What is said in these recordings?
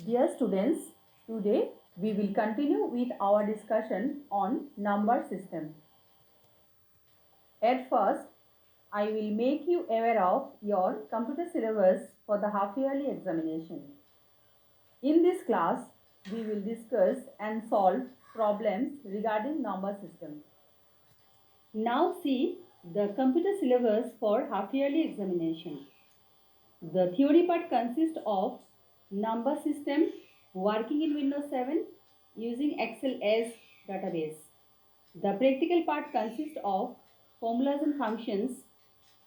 Dear students, today we will continue with our discussion on number system. At first, I will make you aware of your computer syllabus for the half-yearly examination. In this class, we will discuss and solve problems regarding number system. Now see the computer syllabus for half-yearly examination. The theory part consists of number system, working in Windows 7, using Excel as database. The practical part consists of formulas and functions,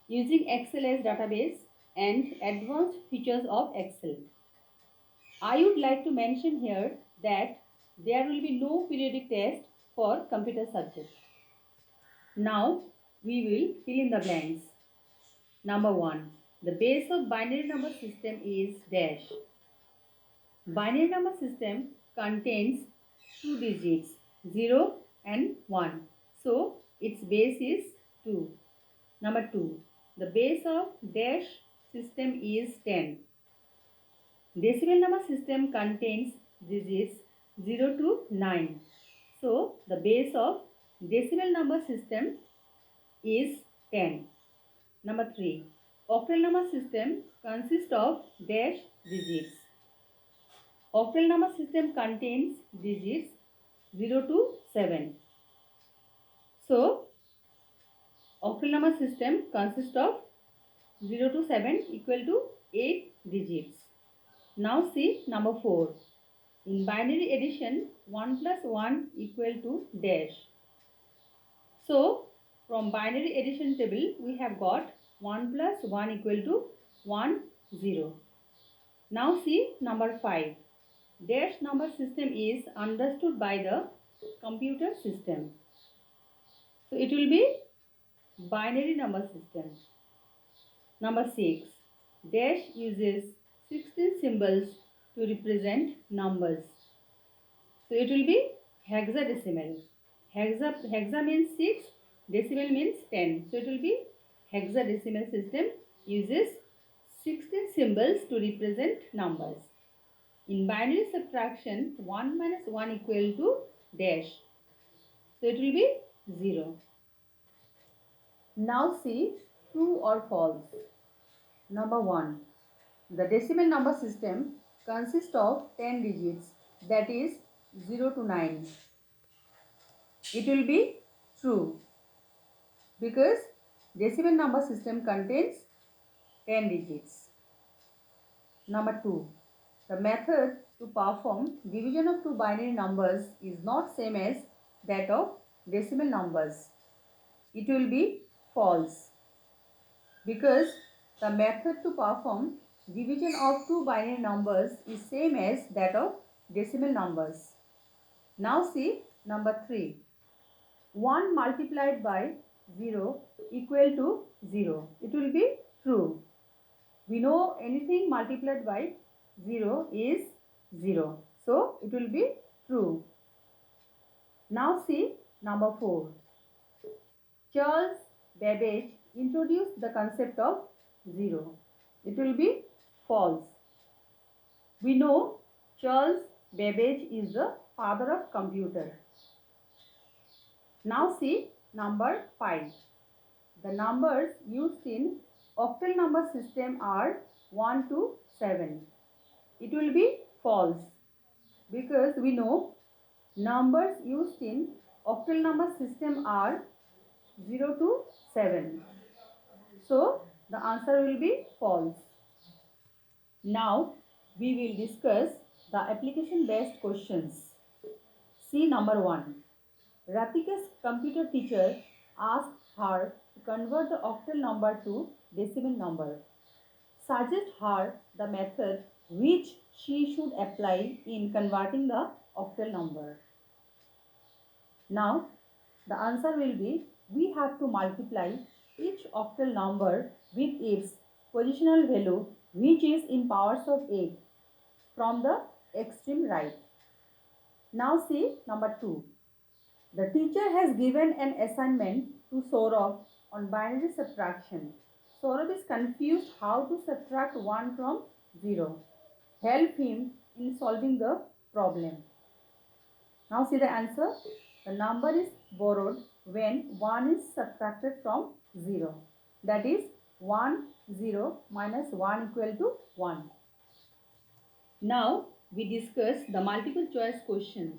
using Excel as database and advanced features of Excel. I would like to mention here that there will be no periodic test for computer subject. Now we will fill in the blanks. Number 1. The base of binary number system is dash. Binary number system contains two digits 0 and 1. So its base is 2. Number 2. The base of dash system is 10. Decimal number system contains digits 0 to 9. So the base of decimal number system is 10. Number 3. Octal number system consists of dash digits. Octal number system contains digits 0 to 7. So, octal number system consists of 0 to 7 equal to 8 digits. Now see number 4. In binary addition, 1 plus 1 equal to dash. So, from binary addition table, we have got 1 plus 1 equal to 1, 0. Now see number 5. Dash number system is understood by the computer system. So it will be binary number system. Number 6. Dash uses 16 symbols to represent numbers. So it will be hexadecimal. Hexa means 6, decimal means 10. So it will be hexadecimal system uses 16 symbols to represent numbers. In binary subtraction, 1 minus 1 equal to dash. So it will be 0. Now see true or false. Number 1. The decimal number system consists of 10 digits, that is 0 to 9. It will be true because decimal number system contains 10 digits. Number 2. The method to perform division of two binary numbers is not same as that of decimal numbers. It will be false because the method to perform division of two binary numbers is same as that of decimal numbers. Now see number 3. 1 multiplied by 0 equal to 0. It will be true. We know anything multiplied by 0 is 0. So it will be true. Now see number 4. Charles Babbage introduced the concept of 0. It will be false. We know Charles Babbage is the father of computer. Now see number 5. The numbers used in octal number system are 1 to 7. It will be false because we know numbers used in octal number system are 0 to 7. So the answer will be false. Now we will discuss the application based questions. See number 1. Ratika's computer teacher asked her to convert the octal number to decimal number. Suggest her the method which she should apply in converting the octal number. Now the answer will be we have to multiply each octal number with its positional value which is in powers of 8 from the extreme right. Now see number 2. The teacher has given an assignment to Saurabh on binary subtraction. Saurabh is confused how to subtract 1 from 0. Help him in solving the problem. Now see the answer. The number is borrowed when 1 is subtracted from 0. That is 1, 0 minus 1 equal to 1. Now we discuss the multiple choice questions.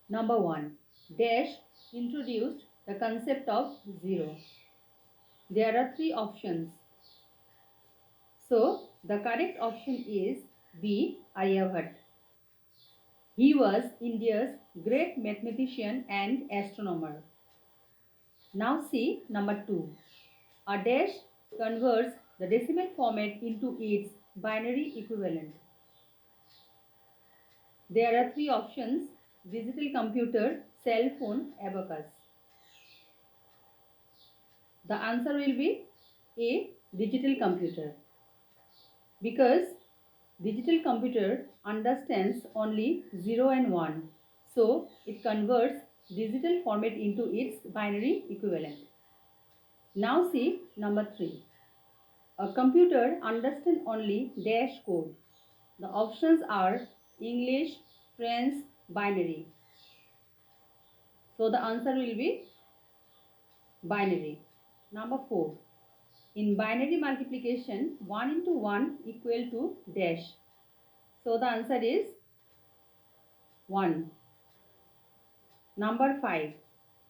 Number 1. Dash introduced the concept of 0. There are 3 options. So the correct option is B. Aryabhat. He was India's great mathematician and astronomer. Now see number 2. A dash converts the decimal format into its binary equivalent. There are 3 options: digital computer, cell phone, abacus. The answer will be A. Digital computer. Because digital computer understands only 0 and 1. So it converts digital format into its binary equivalent. Now see number 3. A computer understands only dash code. The options are English, French, binary. So the answer will be binary. Number 4. In binary multiplication, 1 into 1 equal to dash. So the answer is 1. Number 5.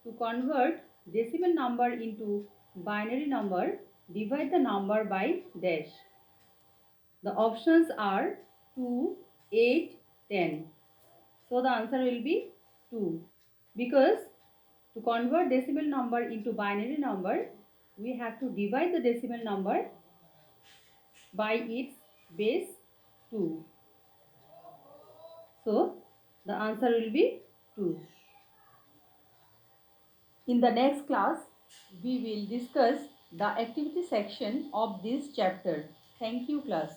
To convert decimal number into binary number, divide the number by dash. The options are 2, 8, 10. So the answer will be 2. Because to convert decimal number into binary number, we have to divide the decimal number by its base 2. So the answer will be 2. In the next class, we will discuss the activity section of this chapter. Thank you, class.